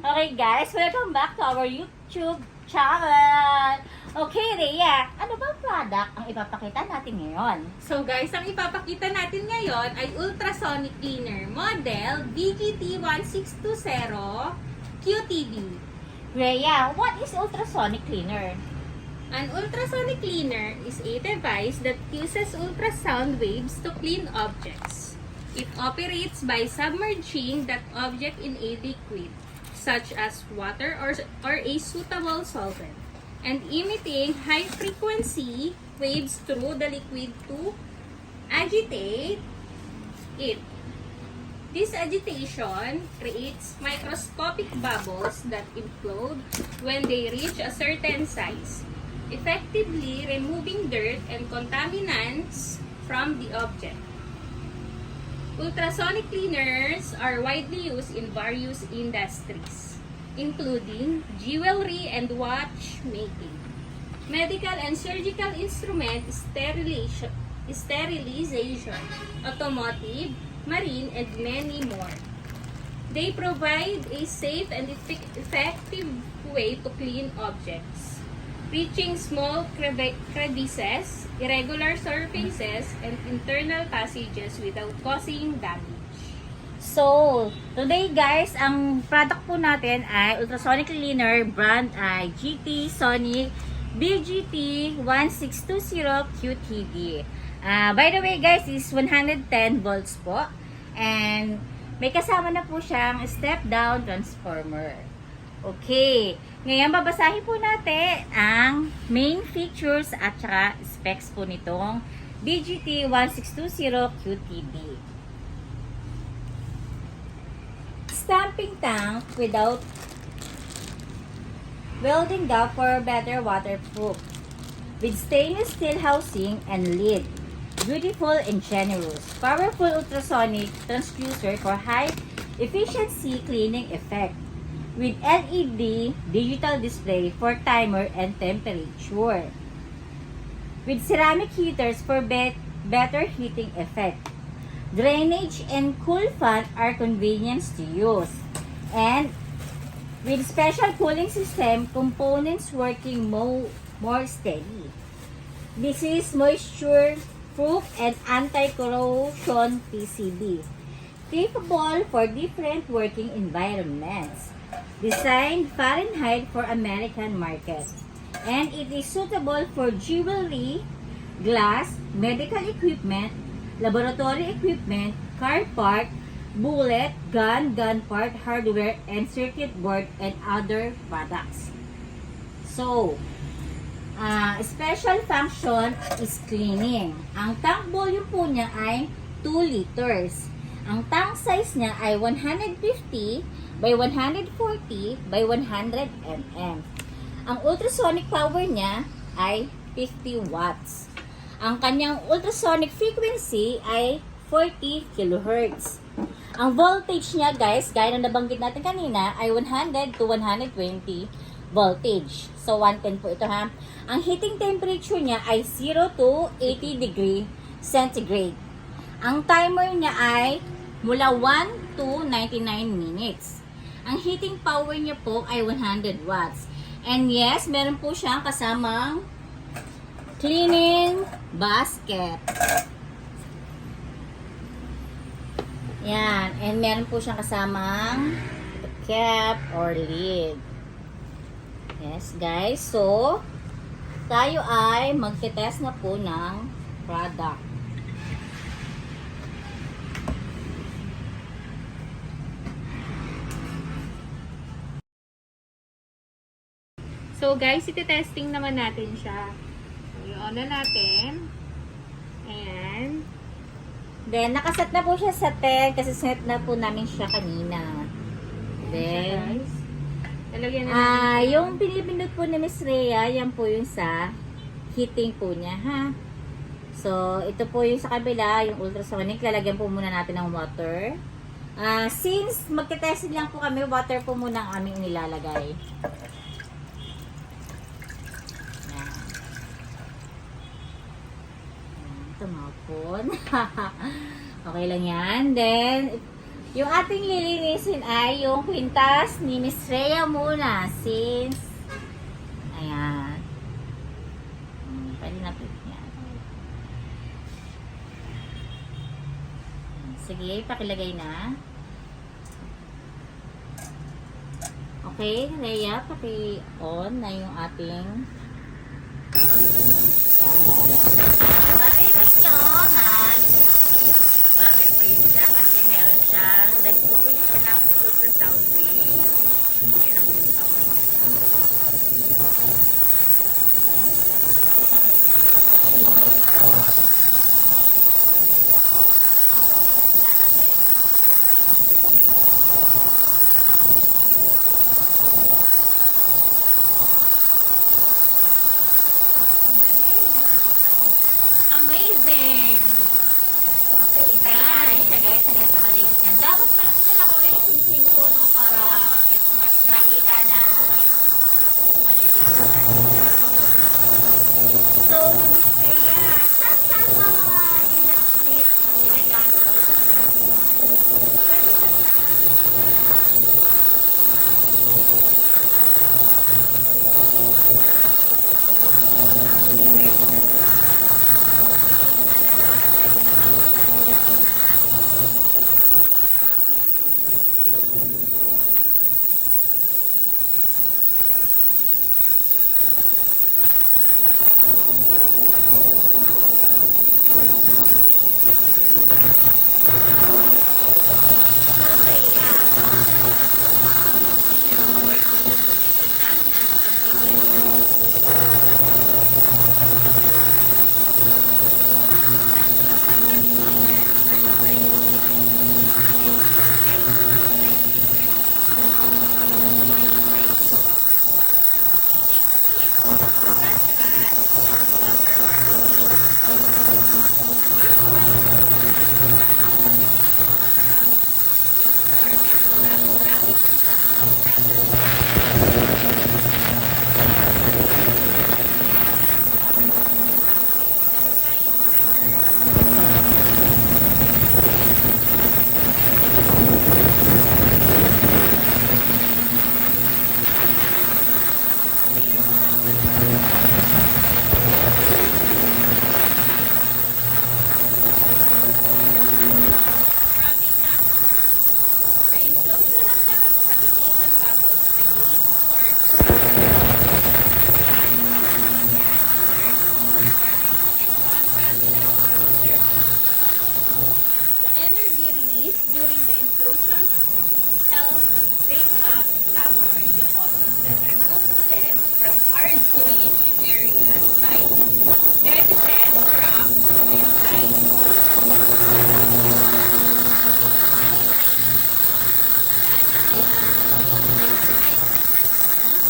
Okay guys, welcome back to our YouTube channel. Okay, Rhea, ano bang product ang ipapakita natin ngayon? So guys, ang ipapakita natin ngayon ay ultrasonic cleaner model VGT1620 QTV. Rhea, what is ultrasonic cleaner? An ultrasonic cleaner is a device that uses ultrasound waves to clean objects. It operates by submerging that object in a liquid, such as water or a suitable solvent, and emitting high-frequency waves through the liquid to agitate it. This agitation creates microscopic bubbles that implode when they reach a certain size, effectively removing dirt and contaminants from the object. Ultrasonic cleaners are widely used in various industries, including jewelry and watchmaking, medical and surgical instrument sterilization, automotive, marine, and many more. They provide a safe and effective way to clean objects, reaching small crevices, irregular surfaces, and internal passages without causing damage. So, today guys, ang product po natin ay ultrasonic cleaner brand ay GT Sonic BGT1620 QTV. By the way guys, is 110 volts po. And may kasama na po siyang step down transformer. Okay. Ngayon, babasahin po natin ang main features at saka specs po nitong BGT1620 QTV. Stamping tank without welding gap for better waterproof. With stainless steel housing and lid. Beautiful and generous. Powerful ultrasonic transducer for high efficiency cleaning effect. With LED digital display for timer and temperature. With ceramic heaters for better heating effect. Drainage and cool fan are convenient to use. And with special cooling system, components working more steady. This is moisture proof and anti-corrosion PCB. Capable for different working environments. Designed Fahrenheit for American market. And it is suitable for jewelry, glass, medical equipment, laboratory equipment, car part, bullet, gun part, hardware, and circuit board, and other products. So, special function is cleaning. Ang tank volume po niya ay 2 liters. Ang tank size niya ay 150 by 140 by 100 mm. Ang ultrasonic power niya ay 50 watts. Ang kanyang ultrasonic frequency ay 40 kHz. Ang voltage niya guys, gaya na nabanggit natin kanina, ay 100 to 120 voltage. So 110 po ito ha. Ang heating temperature niya ay 0 to 80 degree centigrade. Ang timer niya ay mula 1 to 99 minutes. Ang heating power niya po ay 100 watts. And yes, meron po siyang kasamang cleaning basket. Yan. And meron po siyang kasamang cap or lid. Yes, guys. So, tayo ay magte-test na po ng product. So guys, iti-testing naman natin siya. So, i-on na natin. And Then, nakaset na po siya sa 10 kasi set na po namin siya kanina. Then, guys, lalagyan na natin siya. yung pinipindot po ni Miss Rhea, yan po yung sa heating po niya, ha? So, ito po yung sa kabila, yung ultrasonic. Lalagyan po muna natin ng water. Since magte-testing lang po kami, water po muna ang aming nilalagay. Yan. Tumapon. Okay lang yan. Then, Yung ating lilinisin ay yung kwintas ni Miss Rhea muna since ayan. Pwede na click yan. Sige, pakilagay na. Okay, Rhea, paki-on na yung ating marinig nyo na babe-breathe siya kasi meron siyang nag-uwi siya ng ultrasound wave. Yan ang tinatawag niya. Amazing! Okay, tayo natin siya guys. Hanggang sa maliit niya. Dapat pala sa dala ko rin yung singsing ko, no? Para nakita na maliliit siya. So, Miss Rhea, saan mga industries ginagamit ito? Pwede ba during the implosion help break up stubborn deposits and remove them from hard-to-reach areas like crevices, rocks, and lines.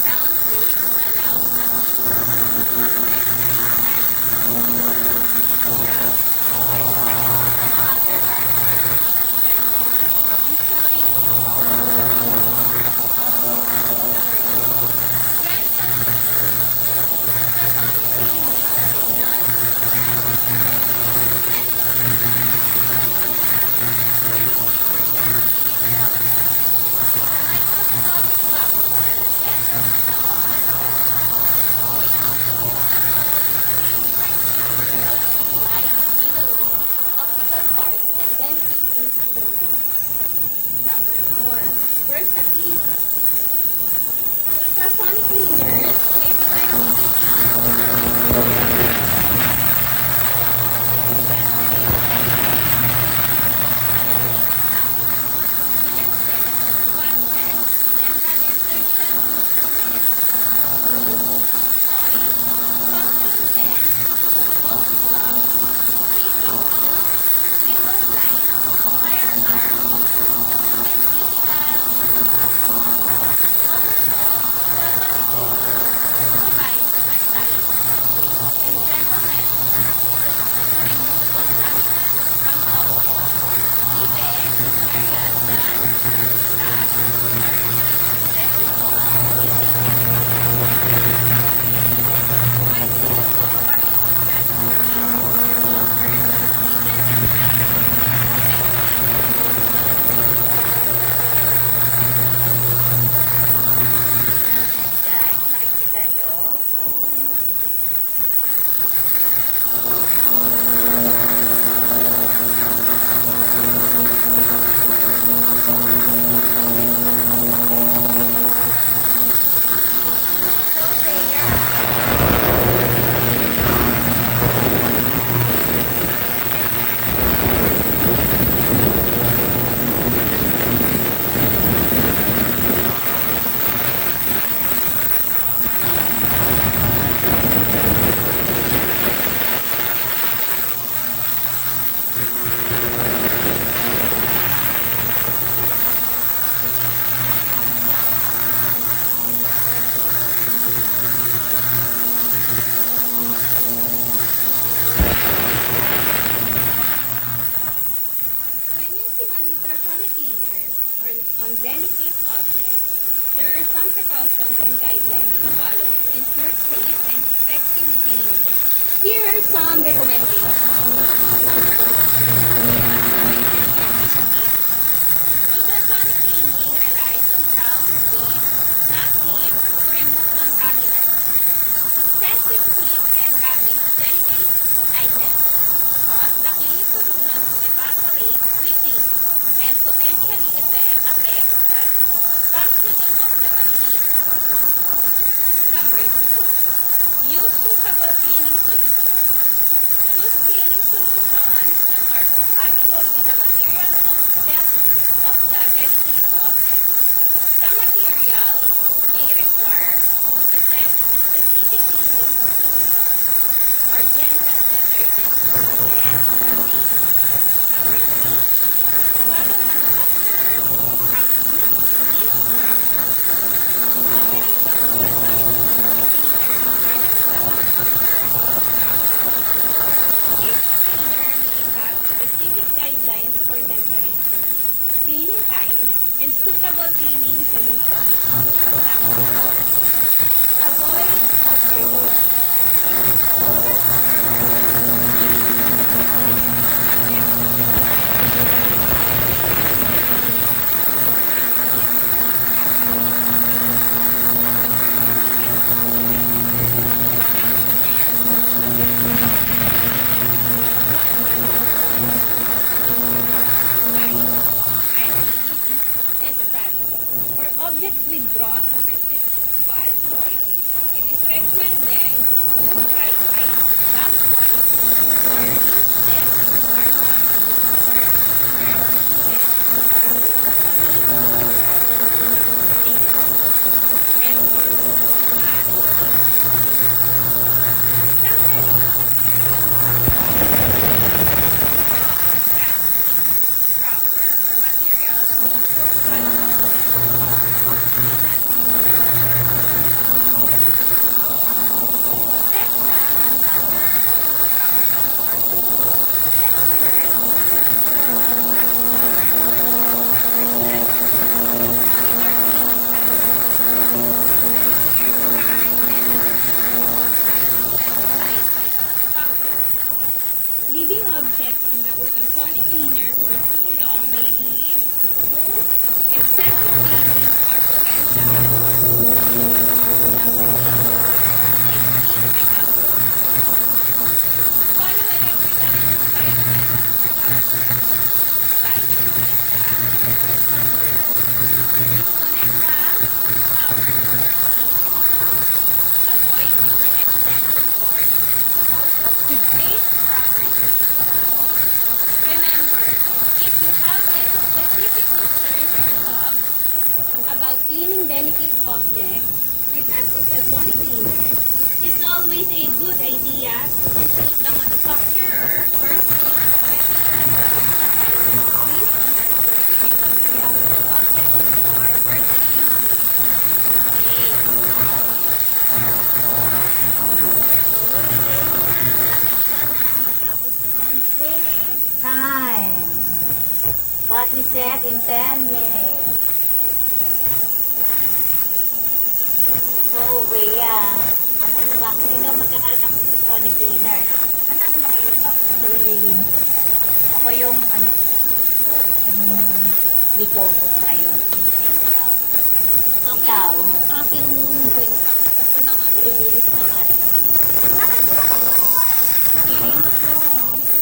Sound waves allow Versatile. Ultrasonic cleaners can be delicate objects. There are some precautions and guidelines to follow to ensure safe and effective cleaning. Here are some recommendations. Ultrasonic cleaning relies on sound waves, not heat, to remove contaminants. Excessive heat can damage delicate items, cause the cleaning solution to evaporate quickly, and potentially affect the functioning of the machine. Number 2. Use suitable cleaning solutions. Choose cleaning solutions that are compatible with the material of the delicate object. Some materials may require specific cleaning solutions or gentle detergents to prevent damage. Number 3. Follow manufacturer's instructions. Operate the ultrasonic cleaner according to the manufacturer's instructions. Each cleaner may have specific guidelines for temperature, cleaning times, and suitable cleaning solutions. Number 4. Avoid overload. For objects with gross residual soil, it is recommended to dry ice, damp wipes, or rinse them in warm water or immerse them in the ultrasonic check for some delicate materials, rubber, or materials with poor quality. Leaving objects in the ultrasonic cleaner for too long may lead to excessive cleaning or potential harm. Number 8. Safety precautions. Follow electrical and environmental precautions provided by the manufacturer. Disconnect the power before cleaning. Avoid using extension cords and hose of toothpaste properly. Remember, if you have any specific concerns or doubts about cleaning delicate objects with an ultrasonic cleaner, it's always a good idea to consult the manufacturer or seek professional advice based on the specific materials and objects you are working with. Okay. Time. That we set in 10 minutes. So, Rhea, ano ba? Kung ikaw magkakaroon ng ultrasonic cleaner, ano namang ililinis ko dyan? Ako yung, ikaw ko sa yung pinseng tao. Ikaw. Aking kwenta. Ito na nga, nililinis na nga. Nililinis ko.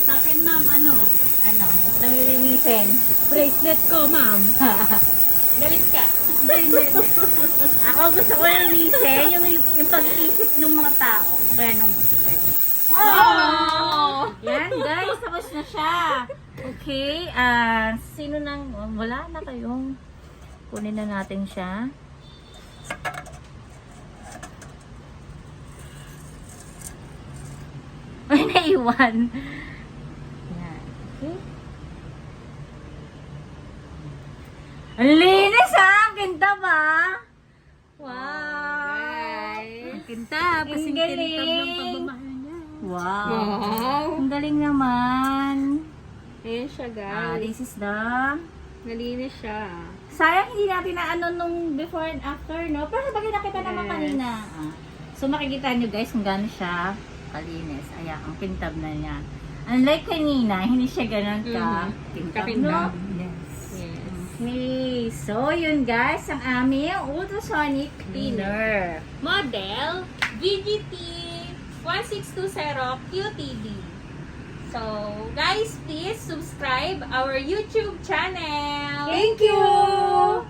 Sa akin, ma'am, ano? Ano? Nalilinisin. Bracelet ko, ma'am. Galit ka. Hindi. Ako gusto ko linisin yung pag-iisip ng mga tao. Kaya nung Oh! yan guys, tapos na siya. Okay, sino nang, wala na kayong, kunin na natin siya. Ay, naiwan. Yan. Okay. Ang linis ha! Ang kinta ba? Wow! Ang kinta, Kasing galing. kintab ng pagmamahal niya. Wow! Wow! Ang galing naman. Ayan siya, guys. This is the Nalinis siya. Sayang hindi natin na ano nung before and after, no? Pero bagay nakita naman Yes. kanina. So makikita nyo guys kung gaano siya kalinis. Ayan, ang kintab na niya. Unlike kanina, hindi siya ganun ka kintab, no? Kakintab. Yes. Yes. Okay, so yun guys, ang aming ultrasonic cleaner. Model VGT 1620 QTD. So, guys, please subscribe our YouTube channel. Thank you!